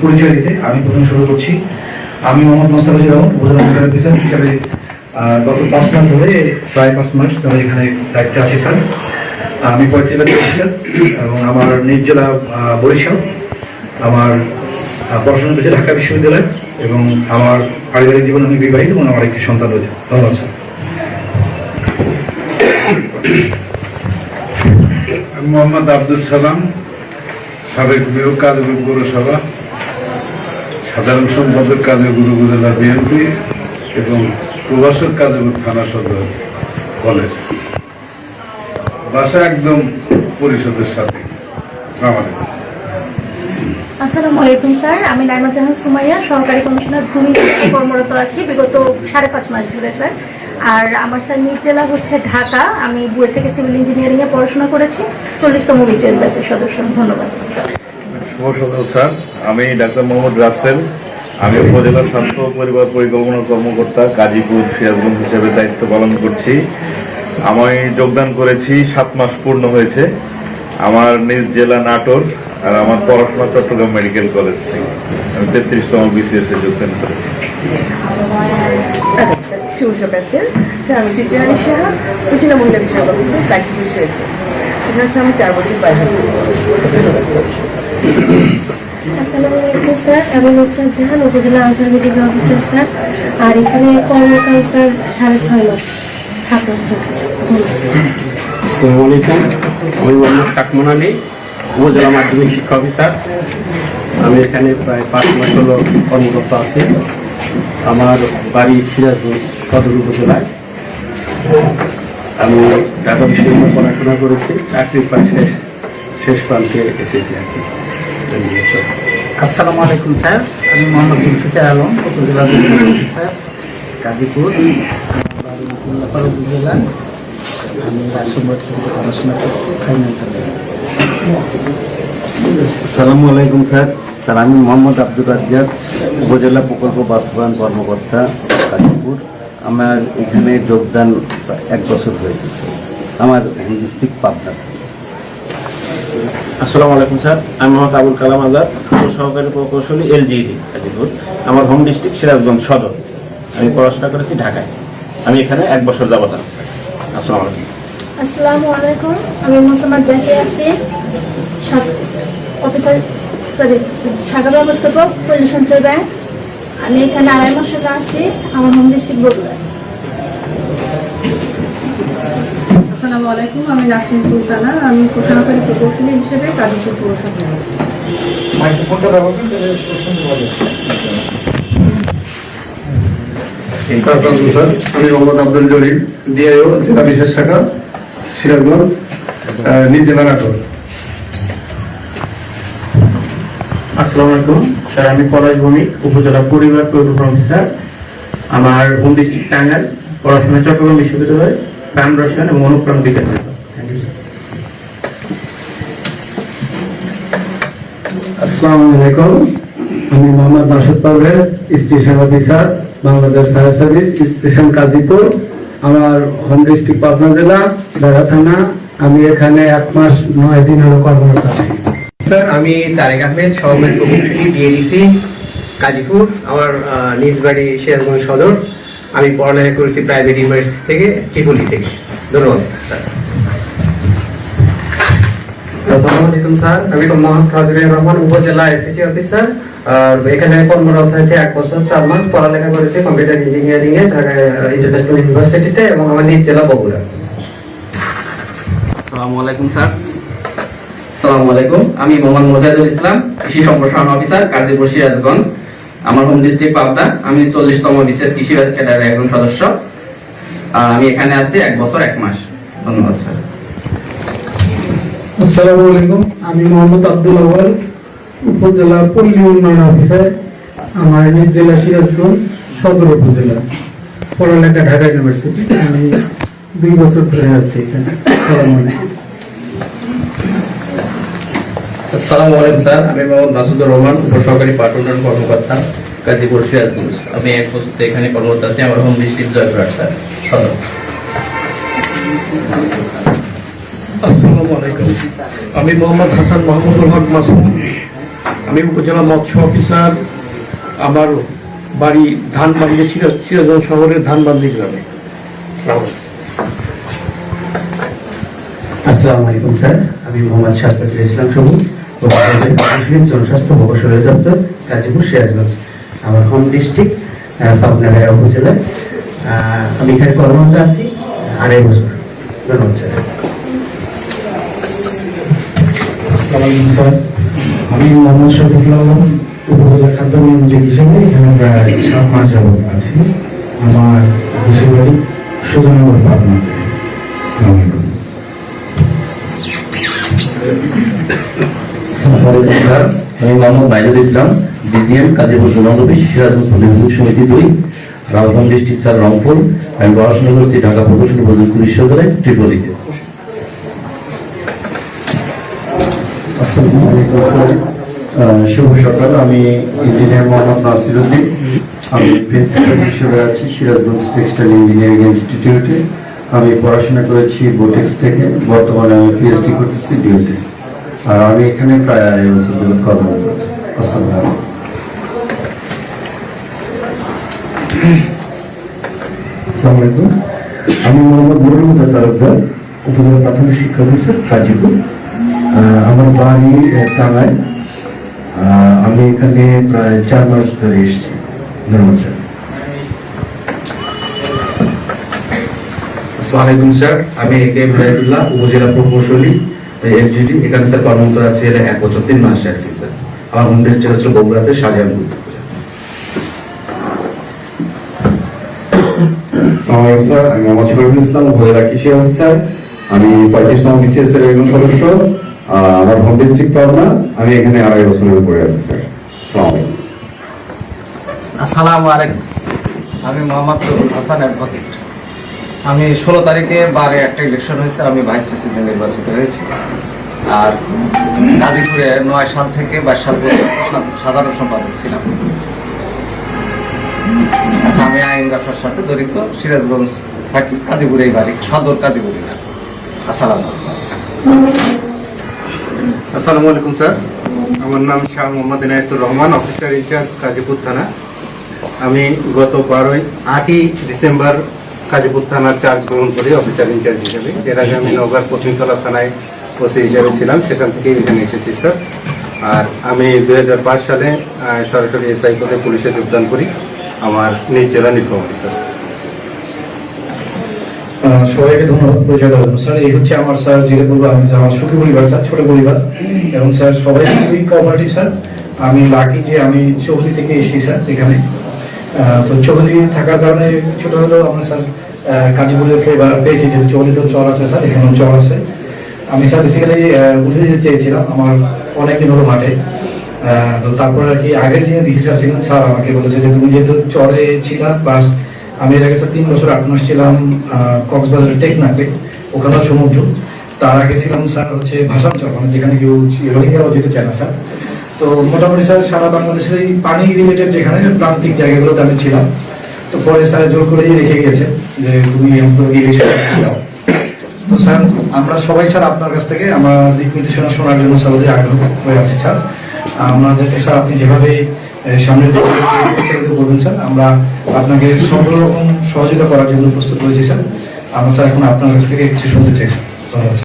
পরিচয় দিতে আমি প্রথম শুরু করছি। আমি মোহাম্মদ মোস্তাফিজুর রহমান, উপজেলা মেডিকেল অফিসার হিসাবে গত 5 মাস ধরে, প্রায় 5 মাস ধরে এখানে দায়িত্বে আছি স্যার। আমি পরিচালক অফিসার এবং আমার নিজ জেলা বরিশাল। আমার পড়াশোনা করেছি ঢাকা বিশ্ববিদ্যালয় এবং আমার পারিবারিক জীবন, আমি বিবাহিত এবং আমার একটি সন্তান রয়েছে। ধন্যবাদ স্যার। মোহাম্মদ আব্দুল সালাম, সাবেক মেয়র কাজীপুর পৌরসভা, সাধারণ সম্পাদক কাজীপুর উপজেলা বিএনপি এবং প্রভাষক কাজীপুর থানা সদর কলেজ। বাসা একদম পরিষদের সাথে। আসসালামু আলাইকুম স্যার, আমি নাইমা জাহান সুমাইয়া, সহকারী কমিশনার ভূমি কর্মরত আছি বিগত 5.5 মাস ধরে স্যার। আর আমার স্যার নিজ জেলা হচ্ছে ঢাকা। আমি বুয়েট থেকে সিভিল ইঞ্জিনিয়ারিং এ পড়াশোনা করেছি, 40তম বিসিএস ব্যাচের সদস্য। ধন্যবাদ। শুভ সকাল স্যার, আমি ডাক্তার মোহাম্মদ রাসেল। আমি উপজেলা স্বাস্থ্য পরিবার পরিকল্পনা কর্মকর্তা গাজীপুর সিরাজগঞ্জ হিসেবে দায়িত্ব পালন করছি। আমি যোগদান করেছি 7 মাস পূর্ণ হয়েছে। আমার নিজ জেলা নাটোর, আর আমার পড়াশোনা চট্টগ্রাম মেডিকেল কলেজ থেকে। আমি 33তম বিসিএস এ যোগদান করেছি। শুভ সকাল স্যার, আমি চিত্রানী সাহা, উপজেলা মহিলা বিষয়ক অফিসার গাজীপুর সিরাজগঞ্জ। এখানে আমি 4 বছর বাইরে। ধন্যবাদ স্যার। আসসালামু আলাইকুম স্যার, আমি নুসরাত জাহান, উপজেলা আনসার মেডিকেল অফিসার স্যার। আর এখানে কর্মকাল স্যার 6.5 মাস ছাত্র। আসসালামু আলাইকুম, আমি মোহাম্মদ সাকমন আলী, উপজেলা মাধ্যমিক শিক্ষা অফিসার। আমি এখানে প্রায় 5 মাস হলো কর্মরত আছি। আমার বাড়ি সিরাজগঞ্জ সদর উপজেলায়। আমি ঢাকা বিশ্ববিদ্যালয়ে পড়াশোনা করেছি, চাকরির প্রায় শেষ প্রান্তে এসেছি আর কি। আসসালামু আলাইকুম স্যার, আমি মোহাম্মদ জুলফিকার আলম, উপজেলা মেডিকেল অফিসার গাজীপুর, বাড়ি উপজেলা। আমি রাজশাহী ইউনিভার্সিটিতে পড়াশোনা করছি, ফাইন্যান্সিয়াল। আসসালামু আলাইকুম স্যার। স্যার, আমি মোহাম্মদ আব্দুর রাজ্জাক, উপজেলা প্রকল্প বাস্তবায়ন কর্মকর্তা গাজীপুর। আমার এখানে যোগদান 1 বছর হয়েছে স্যার। আমার ডিস্ট্রিক্ট পাবনা। আসসালামু আলাইকুম স্যার, আমি মোহাম্মদ আবুল কালাম আজাদ, সহকারী প্রকৌশলী এলজিইডি গাজীপুর। আমার হোম ডিস্ট্রিক্ট সিরাজগঞ্জ সদর। আমি পড়াশোনা করেছি ঢাকায়। আমি এখানে 1 বছর যাবত আছি। আসসালামু আলাইকুম। আসসালামু আলাইকুম, আমি মোসাম্মদ জাকিয়া আক্তার, অফিসার শাখা ব্যবস্থাপক পল্লী সঞ্চয় ব্যাংক। আমি এখানে 2.5 মাস হলো আছি। আমার হোম ডিস্ট্রিক্ট বগুড়া। আসসালামু আলাইকুম, আমি নাসরিন সুলতানা, আমি সহকারী প্রকৌশলী হিসেবে গাজীপুর পৌরসভায় আছি। মাইক্রোফোনটা ব্যবহার করতে আমি মোহাম্মদ আব্দুল জলিল, ডিআইও জেলা বিশেষ শাখা সিরাজগঞ্জ, নিজ জেলা নাটোর। আসসালামু আলাইকুম স্যার, আমি পলাশ ভৌমিক, উপজেলা পরিবার পরিকল্পনা অফিসার। আমার হোম ডিস্ট্রিক্ট টাঙ্গাইল, পড়াশোনা চট্টগ্রাম বিশ্ববিদ্যালয়, প্রাণ রসায়ন এবং অনুপ্রাণ বিজ্ঞান। আসসালামু আলাইকুম, আমি Mohammad Masud Parvez, station officer, Bangladesh fire service, station Gazipur. আমার হোম ডিস্ট্রিক্ট পাবনা জেলা, বেড়া থানা। আমি এখানে 1 মাস 9 দিন হলো কর্মরত আছি। স্যার, আমি তারেক আহমেদ, সহকারী প্রকৌশলী বিএডিসি গাজীপুর। আমার নিজ বাড়ি সিরাজগঞ্জ সদর। আমি পড়ালেখা করেছি প্রাইভেট ইউনিভার্সিটি থেকে, ত্রিপুলি থেকে। ধন্যবাদ স্যার। আসসালামু আলাইকুম স্যার, আমি মোহাম্মদ খাজুর রহমান, উপজেলা এসিটি অফিসার। আর এখানে কর্মরত হয়েছে 1 বছর 4 মাস। পড়ালেখা করেছি কম্পিউটার ইঞ্জিনিয়ারিং এ ঢাকা ইন্টারন্যাশনাল ইউনিভার্সিটিতে এবং আমার নিজ জেলা বগুড়া। আসসালামু আলাইকুম স্যার। আসসালামু আলাইকুম, আমি মোহাম্মদ মুজাহিদুল ইসলাম, কৃষি সম্প্রসারণ অফিসার, গাজীপুর সিরাজগঞ্জ। আমার হোম ডিস্ট্রিক্ট পাবনা। আমি 40তম বিশেষ কৃষি ক্যাডারের একজন সদস্য। আমি এখানে আছি 1 বছর 1 মাস। ধন্যবাদ স্যার। আসসালামু আলাইকুম, আমি মোহাম্মদ আব্দুল আওয়াল, উপজেলা পল্লী উন্নয়ন অফিসার। আমার নিজ জেলা সিরাজগঞ্জ সদর উপজেলা। পড়ালেখা ঢাকা ইউনিভার্সিটি। আমি 2 বছর ধরে আছি এখানে। আসসালামু আলাইকুম। আসসালামু আলাইকুম স্যার, আমি মোহাম্মদ মাসুদুর রহমান, উপসহকারী পাঠ্য কর্মকর্তা, গাজীপুর সিরাজগঞ্জ। আমি 1 বছর এখানে কর্মরত আছি। আমার হোম ডিস্ট্রিক্ট জয়পুরহাট স্যার, সদর। আসসালামু আলাইকুম, আমি মোহাম্মদ হাসান মাহমুদুল হক মাসুম, আমি উপজেলা মৎস্য অফিসার। আমার বাড়ি ধানবান্ধি, সিরাজগঞ্জ শহরের ধানবান্ধি গ্রামে। আসসালামু আলাইকুম স্যার, আমি মোহাম্মদ শাহজাদুল ইসলাম সবুজ, জনস্বাস্থ্য প্রকৌশলী দপ্তর, গাজীপুর, সিরাজগঞ্জ। আমার হোম ডিস্ট্রিক্ট পাবনা উপজেলায়। আমি এখানে কর্মরত আছি 2.5 বছর। ধন্যবাদ স্যার। আসসালামু আলাইকুম স্যার, আমি মোহাম্মদ শফিকুল আলম, উপজেলা খাদ্য নিয়ন্ত্রক হিসেবে এখানে প্রায় 7 মাস যাবত আছি। আমার দেশের বাড়ি সুজনগর, পাবনা। আসসালামু আলাইকুম। স্যার, আমি Mohammad Baijul Islam, DGM Gazipur zonal office, Sirajganj Palli Samiti 2, আর হোম ডিস্ট্রিক্ট স্যার রংপুর। আমি পড়াশোনা করছি ঢাকা প্রকৌশলী প্রযুক্তি বিশ্ববিদ্যালয়, ট্রিপলিতে। আসসালামু আলাইকুম স্যার, শুভ সকাল। আমি ইঞ্জিনিয়ার মোহাম্মদ নাসিরউদ্দিন। আমি প্রিন্সিপাল হিসেবে আছি সিরাজগঞ্জ টেক্সটাইল ইঞ্জিনিয়ারিং ইনস্টিটিউটে। আমি পড়াশোনা করেছি বোটেক্স থেকে, বর্তমানে আমি পিএইচডি করতেছি ডিউতে। আর আমি এখানে প্রায় 2.5 বছর যাবত কর্মরত আছি। আসসালামু আলাইকুম। আসসালামু আলাইকুম, আমি মোহাম্মদ নুরুল হুদা তালুকদার, উপজেলা প্রাথমিক শিক্ষা অফিসার, গাজীপুর। আমার বাড়ি টাঙ্গাইল। আমি এখানে প্রায় 4 মাস ধরে এসেছি। ধন্যবাদ স্যার। আসসালামু আলাইকুম স্যার, আমি একে ইব্রাহিমুল্লাহ, উপজেলা প্রকৌশলী, এফজিডি। এখানে স্যার কর্মরত আছে 1 বছর 3 মাস আর কি স্যার। আমার হোম ডিস্ট্রিক্ট হচ্ছে বগুড়াতে, শাহজাহানপুর। আসসালামু আলাইকুম স্যার, আমি মোহাম্মদ শরীফুল ইসলাম, উপজেলা কৃষি অফিসার। আমি 35তম বিসিএস এর একজন সদস্য। আমার হোম ডিস্ট্রিক্ট পাবনা। আমি এখানে 2.5 বছরের উপরে আছি স্যার। আসসালামু আলাইকুম। আসসালামু আলাইকুম, আমি মোহাম্মদ তরুল হাসান, অ্যাডভোকেট। আমি 16 তারিখে বারে একটা ইলেকশন হয়েছে, আমি ভাইস প্রেসিডেন্ট নির্বাচিত হয়েছি। আর গাজীপুরে 9 সাল থেকে 22 সাল পর্যন্ত সাধারণ সম্পাদক ছিলাম। এখন আমি আইন ব্যবসার সাথে জড়িত, সিরাজগঞ্জ থাকি, গাজীপুরেই বাড়ি, সদর গাজীপুরে না। আসসালামু আলাইকুম। আসসালামু আলাইকুম স্যার, আমার নাম শাহ মোহাম্মদ ইনায়েতুর রহমান, অফিসার ইনচার্জ গাজীপুর থানা। আমি গত 8ই ডিসেম্বর গাজীপুর থানার চার্জ গ্রহণ করি অফিসার ইনচার্জ হিসেবে। এর আগে আমি নওগাঁর পত্নীতলা থানায় ওসি হিসেবে ছিলাম, সেখান থেকে এখানে এসেছি স্যার। আর আমি 2005 সালে সরাসরি এসআই পদে পুলিশে যোগদান করি, আমার নিজ জেলা নীলফামারী স্যার। সবাইকে ধন্যবাদ পরিচয় দেওয়ার জন্য স্যার। এই হচ্ছে আমার স্যার, যেটা বলবো আমি যে আমার সুখী পরিবার স্যার, ছোট পরিবার। এবং স্যার সবাই খুবই কোঅপারেটিভ স্যার। আমি লাকি যে আমি চৌধুরী থেকে এসেছি স্যার এখানে। তো চৌধুরী থাকার কারণে ছোট হলেও আমরা স্যার গাজীপুরের ফ্লেভার পেয়েছি, যেহেতু চৌধুরীতে চর আছে স্যার, এখানেও চর আছে। আমি স্যার বেসিক্যালি বুঝতে যেতে চেয়েছিলাম, আমার অনেকদিন হলো মাঠে। তো তারপর আর কি আগের যে ডিসি স্যার ছিলেন, স্যার আমাকে বলেছে যে তুমি যেহেতু চরে ছিলাম, প্লাস আমি এর আগে স্যার 3 বছর 8 মাস ছিলাম কক্সবাজারের টেকনাফে, ওখানেও সমুদ্র। তার আগে ছিলাম স্যার হচ্ছে ভাসানচর, মানে যেখানে কেউ রোহিঙ্গারাও যেতে চায় না স্যার। তো মোটামুটি স্যার সারা বাংলাদেশের এই পানি রিলেটেড যেখানে প্রান্তিক জায়গাগুলোতে আমি ছিলাম। তো পরে স্যার জোর করেই রেখে গেছে যে তুমি এই বিষয়ে যাও। তো স্যার আমরা সবাই স্যার আপনার কাছ থেকে আমার দিক নির্দেশনা শোনার জন্য স্যার ওদের আগ্রহ হয়ে আছে স্যার। আমাদেরকে স্যার আপনি যেভাবে সামনের দিকে বলবেন স্যার, আমরা আপনাকে সব রকম সহযোগিতা করার জন্য প্রস্তুত হয়েছি স্যার। আমরা স্যার এখন আপনার কাছ থেকে কিছু শুনতে চাই স্যার। ধন্যবাদ।